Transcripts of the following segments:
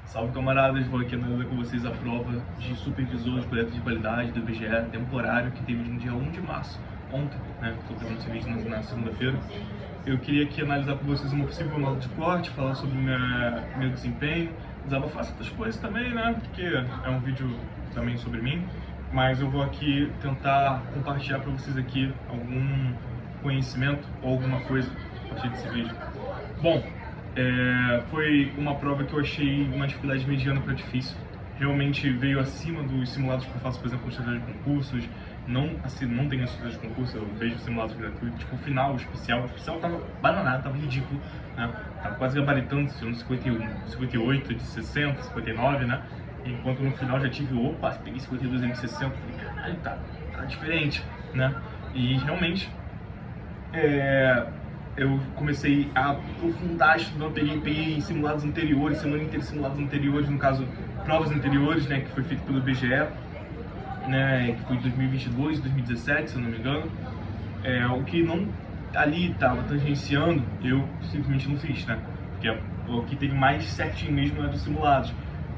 Salve camaradas, vou aqui analisar com vocês a prova de supervisor de coleta de qualidade do IBGE temporário que teve no dia 1 de março, ontem, né? Estou gravando esse vídeo na segunda-feira. Eu queria aqui analisar com vocês uma possível nota de corte, falar sobre meu desempenho, desabafar certas coisas também, né? Porque é um vídeo também sobre mim, mas eu vou aqui tentar compartilhar para vocês aqui algum conhecimento ou alguma coisa a partir desse vídeo. Bom, foi uma prova que eu achei uma dificuldade mediana para difícil. Realmente veio acima dos simulados que eu faço, por exemplo, no estratégia de concursos. Não, assim, não tenho estratégia de concurso, eu vejo simulados gratuitos. Tipo, o final, o especial tava bananado, tava ridículo, né? Tava quase gabaritando, se não 51, 58 de 60, 59, né? Enquanto no final já tive, opa, peguei 52 de 60, falei, caralho, tá diferente, né? E realmente, eu comecei a aprofundar estudando, peguei simulados anteriores, semana inteira simulados anteriores, no caso, provas anteriores, né, que foi feito pelo IBGE, né, que foi 2022, 2017, se eu não me engano. O que não ali estava tangenciando, eu simplesmente não fiz, né, porque o que teve mais certinho mesmo é dos simulados.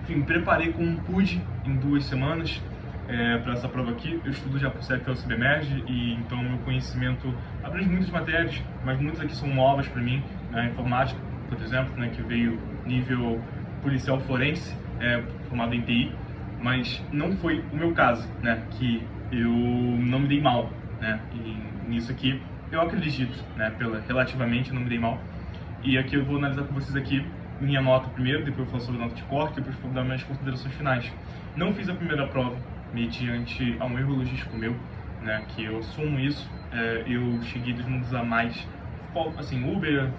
Enfim, me preparei como pude em 2 semanas, para essa prova aqui. Eu estudo já por CFL CBMERG e então meu conhecimento abrange muitas matérias, mas muitas aqui são novas para mim, né? Informática, por exemplo, né, que veio nível policial forense, formado em TI, mas não foi o meu caso, né, que eu não me dei mal, né, e nisso aqui eu acredito, né, relativamente eu não me dei mal. E aqui eu vou analisar com vocês aqui minha nota primeiro, depois eu falo sobre a nota de corte, depois eu vou dar minhas considerações finais. Não fiz a primeira prova mediante a um erro logístico meu, né, que eu assumo isso. Eu cheguei 2 minutos a mais, assim, Uber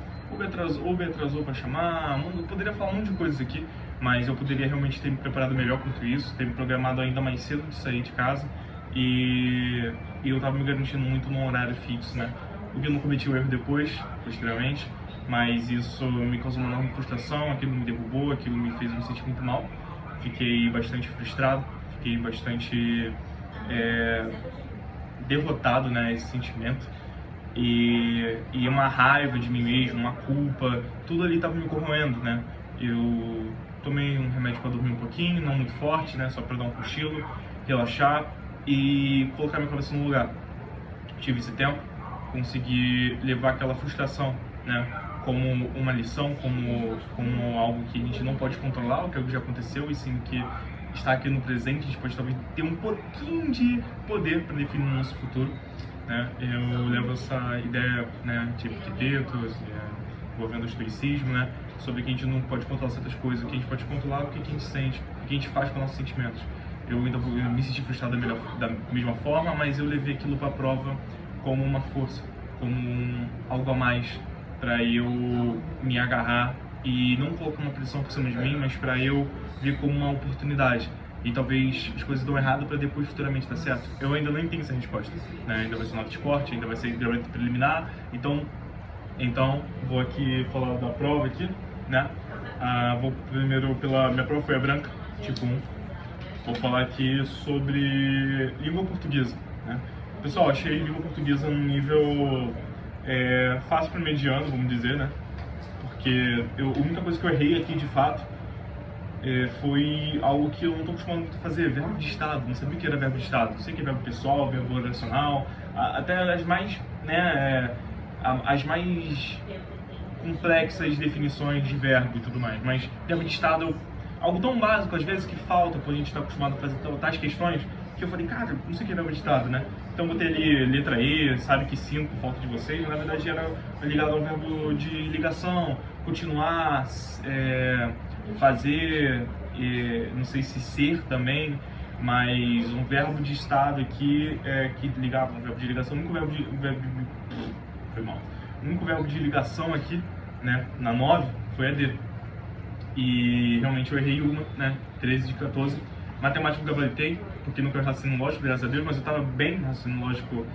atrasou para chamar, eu poderia falar um monte de coisas aqui, mas eu poderia realmente ter me preparado melhor quanto isso, ter me programado ainda mais cedo de sair de casa e eu estava me garantindo muito num horário fixo, né, porque eu não cometi o erro depois, posteriormente, mas isso me causou uma enorme frustração, aquilo me derrubou, aquilo me fez me sentir muito mal, fiquei bastante frustrado, fiquei bastante derrotado, né, esse sentimento, e uma raiva de mim mesmo, uma culpa, tudo ali estava me corroendo, né. Eu tomei um remédio para dormir um pouquinho, não muito forte, né, só para dar um cochilo, relaxar e colocar minha cabeça no lugar. Tive esse tempo, consegui levar aquela frustração, né, como uma lição, como algo que a gente não pode controlar, o que já aconteceu, e sim que está aqui no presente, a gente pode talvez ter um pouquinho de poder para definir o nosso futuro, né. Eu levo essa ideia, né, de Epictetus, envolvendo o estoicismo, né, sobre que a gente não pode controlar certas coisas, o que a gente pode controlar é o que a gente sente, o que a gente faz com nossos sentimentos. Eu me senti frustrado da mesma forma, mas eu levei aquilo para a prova como uma força, como algo a mais para eu me agarrar e não colocar uma pressão por cima de mim, mas para eu ver como uma oportunidade. E talvez as coisas dão errado para depois futuramente dar certo. Eu ainda nem tenho essa resposta, né? Ainda vai ser nota de corte, ainda vai ser gabarito preliminar, então vou aqui falar da prova aqui, né? Vou primeiro minha prova foi a branca, tipo 1. Vou falar aqui sobre língua portuguesa, né? Pessoal, achei língua portuguesa num nível fácil para mediano, vamos dizer, né? Porque a única coisa que eu errei aqui, de fato, foi algo que eu não estou acostumado muito a fazer, verbo de estado. Não sabia o que era verbo de estado. Não sei o que é verbo pessoal, verbo oracional, até as mais, né, as mais complexas definições de verbo e tudo mais. Mas verbo de estado algo tão básico, às vezes, que falta, quando a gente está acostumado a fazer tais questões, que eu falei, cara, não sei o que é verbo de estado, né? Então botei ali letra E, sabe que sinto falta de vocês, mas na verdade era ligado ao verbo de ligação, continuar, fazer, não sei se ser também, mas um verbo de estado aqui que ligava um verbo de ligação, o único verbo de ligação aqui, né, na 9 foi a D. E realmente eu errei uma, né, 13 de 14. Matemática eu gabaritei, porque nunca raciocínio lógico, graças a Deus, mas eu estava bem no raciocínio lógico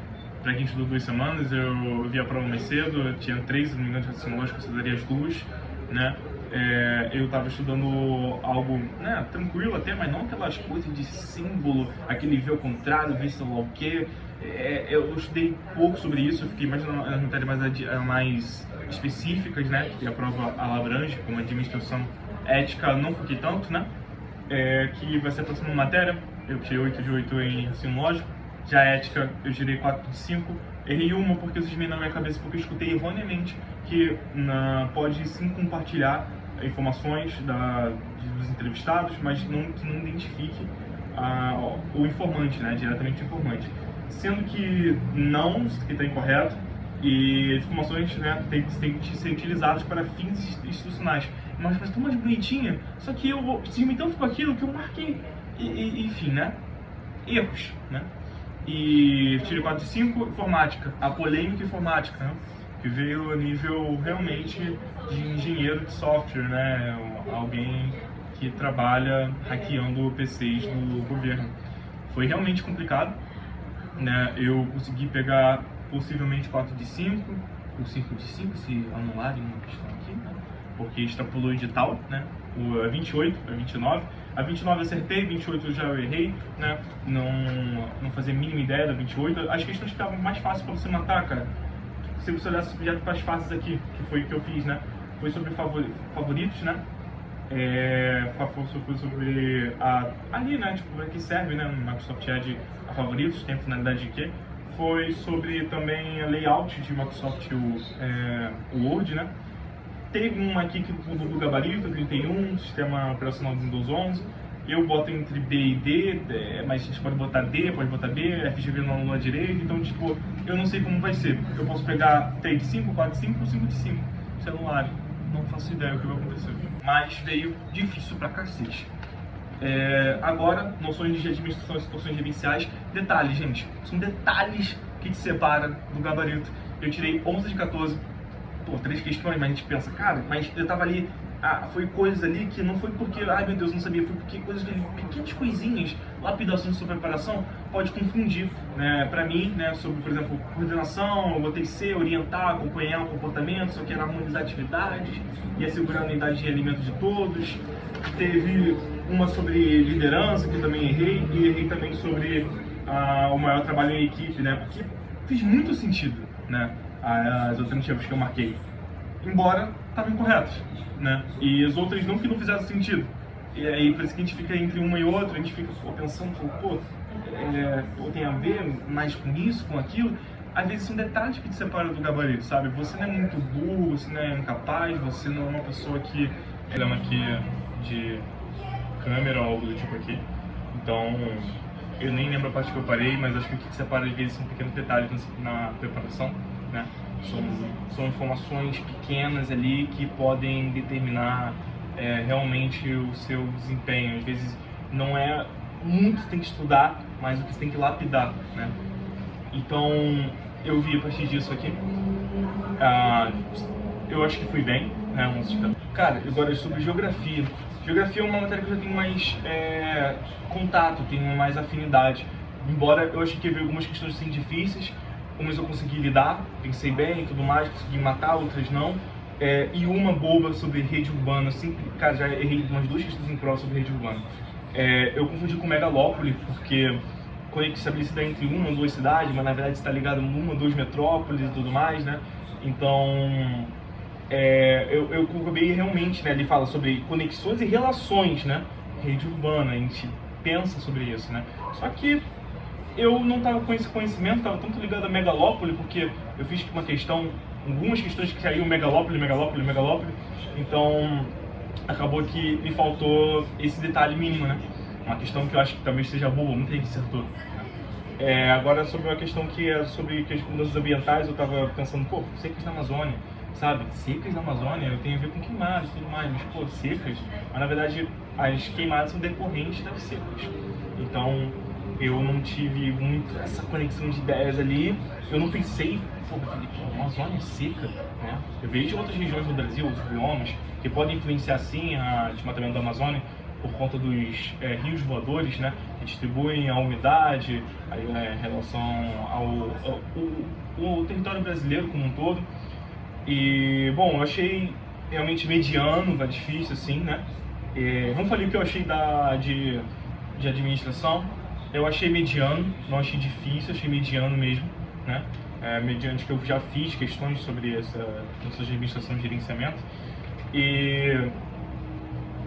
para quem estudou 2 semanas. Eu vi a prova mais cedo, eu tinha 3, se não me engano, de raciocínio lógico, eu estudaria as 2, né. Eu estava estudando algo, né, tranquilo até, mas não aquelas coisas de símbolo, aquele V ao contrário, V sei lá o quê. Eu estudei pouco sobre isso, eu fiquei mais nas matérias mais específicas, né, que a prova abrange, como administração Ética não foquei tanto, né? Que vai ser a próxima matéria. Eu tirei 8 de 8 em raciocínio lógico. Já ética eu tirei 4 de 5. Errei uma porque vocês me na minha cabeça porque eu escutei erroneamente que pode sim compartilhar informações dos entrevistados, mas que não identifique o informante, né? Diretamente o informante. Sendo que não, que está incorreto, e as informações, né, têm que ser utilizadas para fins institucionais. Mas tão mais bonitinha, só que eu cismei tanto com aquilo que eu marquei. Enfim, né? Erros, né? E tirei 4 de 5, informática, a polêmica informática, né? Que veio a nível realmente de engenheiro de software, né? Alguém que trabalha hackeando PCs do governo. Foi realmente complicado, né? Eu consegui pegar possivelmente 4 de 5, ou 5 de 5, se anularem uma questão aqui, né? Porque extrapolou o edital, né? A 28, a 29. A 29 eu acertei, 28 eu já errei, né? Não fazia a mínima ideia da 28. As questões que estavam mais fáceis para você matar, cara. Se você olhar esse objeto para as faces aqui, que foi o que eu fiz, né? Foi sobre favoritos, né? Foi sobre ali, né? Tipo, que serve, né? No Microsoft Edge a favoritos, tem a finalidade de quê? Foi sobre também a layout de Microsoft Word, né? Teve uma aqui que mudou do gabarito, 31, sistema operacional do Windows 11. Eu boto entre B e D, mas a gente pode botar D, pode botar B, FGV na direita, então tipo, eu não sei como vai ser. Eu posso pegar 3 de 5, 4 de 5 ou 5 de 5, celular. Não faço ideia o que vai acontecer. Mas veio difícil pra cacete. Agora, noções de administração e situações gerenciais. Detalhes, gente. São detalhes que te separam do gabarito. Eu tirei 11 de 14. Pô, 3 questões, mas a gente pensa, cara, mas eu tava ali, foi coisas ali que não foi porque, ai meu Deus, não sabia, foi porque coisas ali, pequenas coisinhas, lapidação de sua preparação, pode confundir, né, pra mim, né, sobre, por exemplo, coordenação, eu botei C, orientar, acompanhar o comportamento, só que era harmonizar atividades e assegurar a unidade de alimento de todos. Teve uma sobre liderança, que eu também errei, e errei também sobre o maior trabalho em equipe, né, porque fez muito sentido, né, as alternativas que eu marquei, embora estavam incorretas, né? E as outras não que não fizeram sentido. E aí, por isso que a gente fica entre uma e outra, a gente fica pensando, tem a ver mais com isso, com aquilo. Às vezes são detalhes que te separam do gabarito, sabe? Você não é muito burro, você não é incapaz, você não é uma pessoa que... Programa aqui de câmera ou algo do tipo aqui. Então, eu nem lembro a parte que eu parei, mas acho que o que te separa às vezes são pequenos detalhes na preparação. Né? São informações pequenas ali que podem determinar realmente o seu desempenho. Às vezes não é muito que você tem que estudar, mas o que você tem que lapidar, né? Então eu vi a partir disso aqui. Eu acho que fui bem, né? Cara, agora sobre geografia. Geografia é uma matéria que eu já tenho mais contato, tenho mais afinidade. Embora eu acho que havia algumas questões assim, difíceis, umas eu consegui lidar, pensei bem e tudo mais, consegui matar, outras não. E uma boba sobre rede urbana, sempre, cara, já errei umas 2 questões em prova sobre rede urbana. Eu confundi com megalópole, porque conexão estabelecida entre 1 ou 2 cidades, mas na verdade está ligado a 1 ou 2 metrópoles e tudo mais, né? Então, eu acabei realmente, né, ele fala sobre conexões e relações, né? Rede urbana, a gente pensa sobre isso, né? Só que eu não estava com esse conhecimento, estava tanto ligado a megalópole, porque eu fiz uma questão, algumas questões que saíam megalópole, então acabou que me faltou esse detalhe mínimo, né? Uma questão que eu acho que talvez seja boa, muita gente acertou. Agora sobre uma questão que é sobre mudanças ambientais, eu estava pensando, pô, secas na Amazônia, sabe? Secas na Amazônia, eu tenho a ver com queimadas e tudo mais, mas pô, secas, mas na verdade as queimadas são decorrentes das secas. Então, eu não tive muito essa conexão de ideias ali, eu não pensei, pô, a Amazônia é seca, né? Eu vejo outras regiões do Brasil, outros biomas, que podem influenciar sim o desmatamento da Amazônia por conta dos rios voadores, né? Que distribuem a umidade em relação ao território brasileiro como um todo. E, bom, eu achei realmente mediano, tá difícil assim, né? Não falei o que eu achei de administração. Eu achei mediano, não achei difícil, achei mediano mesmo, né? Mediante que eu já fiz questões sobre essa de administração e gerenciamento. E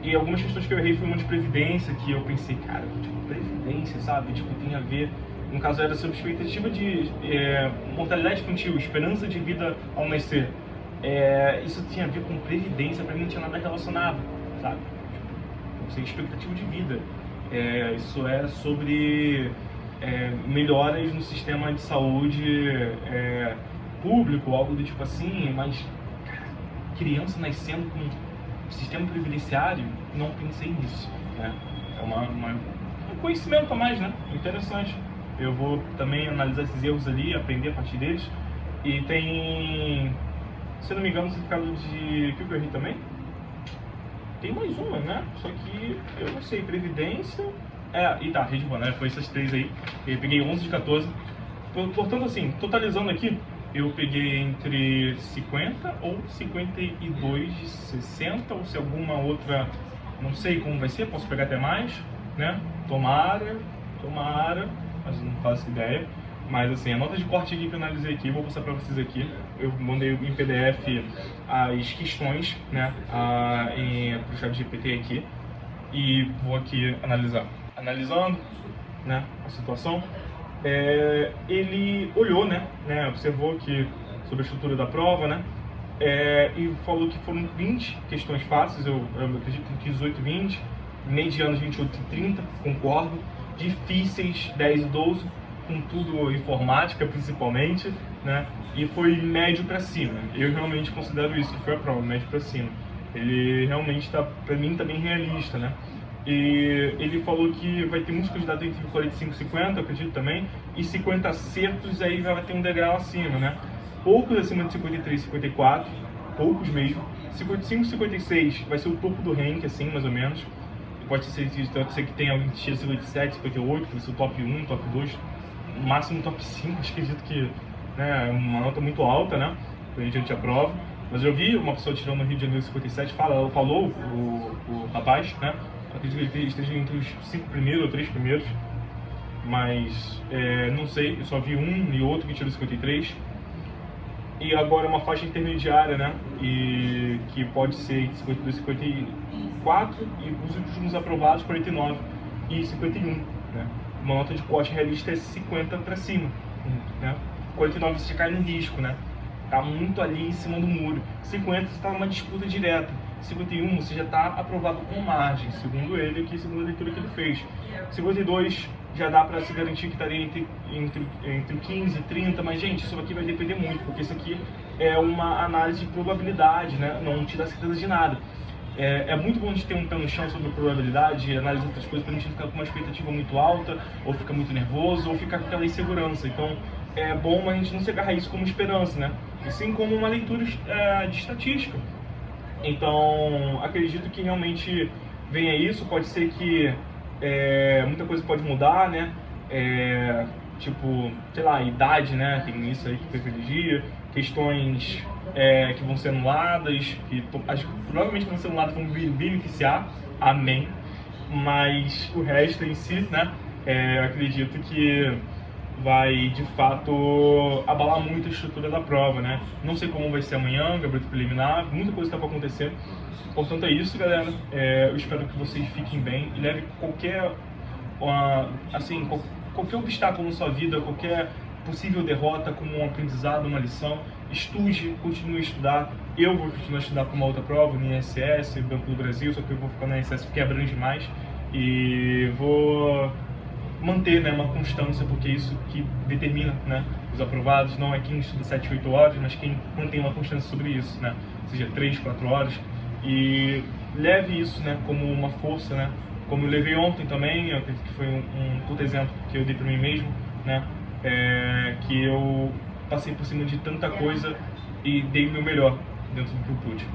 E algumas questões que eu errei foi uma de previdência, que eu pensei, cara, tipo, previdência, sabe? Tipo, tem a ver... No caso, era sobre expectativa de mortalidade infantil, esperança de vida ao nascer. Isso tinha a ver com previdência, pra mim não tinha nada relacionado, sabe? Tipo, expectativa de vida. Isso é sobre melhoras no sistema de saúde público, algo do tipo assim, mas cara, criança nascendo com sistema previdenciário, não pensei nisso, né? É um conhecimento a mais, né? Interessante. Eu vou também analisar esses erros ali, aprender a partir deles. E tem, se não me engano, o certificado de... O que eu errei também? Tem mais uma, né? Só que eu não sei, previdência... E tá, Rede Boa, né? Foi essas três aí. Eu peguei 11 de 14. Portanto, assim, totalizando aqui, eu peguei entre 50 ou 52 de 60, ou se alguma outra, não sei como vai ser, posso pegar até mais, né? Tomara, mas não faço ideia. Mas assim, a nota de corte aqui que eu analisei aqui, eu vou passar para vocês aqui. Eu mandei em PDF as questões, né, pro ChatGPT aqui, e vou aqui analisar. Analisando, né, a situação, ele olhou, né, observou que sobre a estrutura da prova, né, e falou que foram 20 questões fáceis, eu acredito que 18 e 20, medianos 28 e 30, concordo, difíceis 10 e 12, com tudo informática principalmente, né, e foi médio para cima. Eu realmente considero isso, que foi a prova, médio para cima. Ele realmente tá, para mim, tá bem realista, né. E ele falou que vai ter muitos candidatos entre 45 e 50, acredito também, e 50 acertos aí vai ter um degrau acima, né? Poucos acima de 53 e 54, poucos mesmo. 55 e 56 vai ser o topo do ranking, assim, mais ou menos. Pode ser que tenha alguém que tire 57, 58, que vai ser o top 1, top 2, máximo top 5, acredito que, né, é uma nota muito alta, né? A gente aprova. Mas eu vi uma pessoa tirando no Rio de Janeiro 57, falou o rapaz, né? Acredito que ele esteja entre os 5 primeiros ou 3 primeiros, mas não sei, eu só vi um e outro que tirou 53. E agora uma faixa intermediária, né? E que pode ser 52, 54 e os últimos aprovados 49 e 51, né? Uma nota de corte realista é 50 para cima, né? 49 você cai no risco, né? Tá muito ali em cima do muro. 50 você tá numa disputa direta. 51 você já está aprovado com margem, segundo ele aqui, segundo a leitura que ele fez. 52 já dá para se garantir que estaria entre 15 e 30, mas gente, isso aqui vai depender muito, porque isso aqui é uma análise de probabilidade, né? Não te dá certeza de nada. É muito bom a gente ter um pé no chão sobre probabilidade, analisar outras coisas, para a gente não ficar com uma expectativa muito alta, ou ficar muito nervoso, ou ficar com aquela insegurança. Então, é bom a gente não se agarrar isso como esperança, né? E sim como uma leitura de estatística. Então, acredito que realmente venha isso, pode ser que muita coisa pode mudar, né? Tipo, sei lá, idade, né? Tem isso aí que privilegia, questões que vão ser anuladas, que acho que provavelmente vão ser anuladas, vão beneficiar, amém. Mas o resto em si, né? Acredito que vai de fato abalar muito a estrutura da prova, né? Não sei como vai ser amanhã, gabarito preliminar, muita coisa está para acontecer. Portanto é isso, galera. Eu espero que vocês fiquem bem e leve qualquer obstáculo na sua vida, qualquer possível derrota como um aprendizado, uma lição. Estude, continue a estudar. Eu vou continuar a estudar para uma outra prova, no INSS, Banco do Brasil, só que eu vou ficar no INSS porque abrange mais. E vou manter, né, uma constância, porque isso que determina, né, os aprovados. Não é quem estuda 7, 8 horas, mas quem mantém uma constância sobre isso, né, seja 3, 4 horas. E leve isso, né, como uma força, né, como eu levei ontem também. Eu acredito que foi um puto exemplo que eu dei para mim mesmo, né, que eu passei por cima de tanta coisa e dei o meu melhor dentro do que eu pude.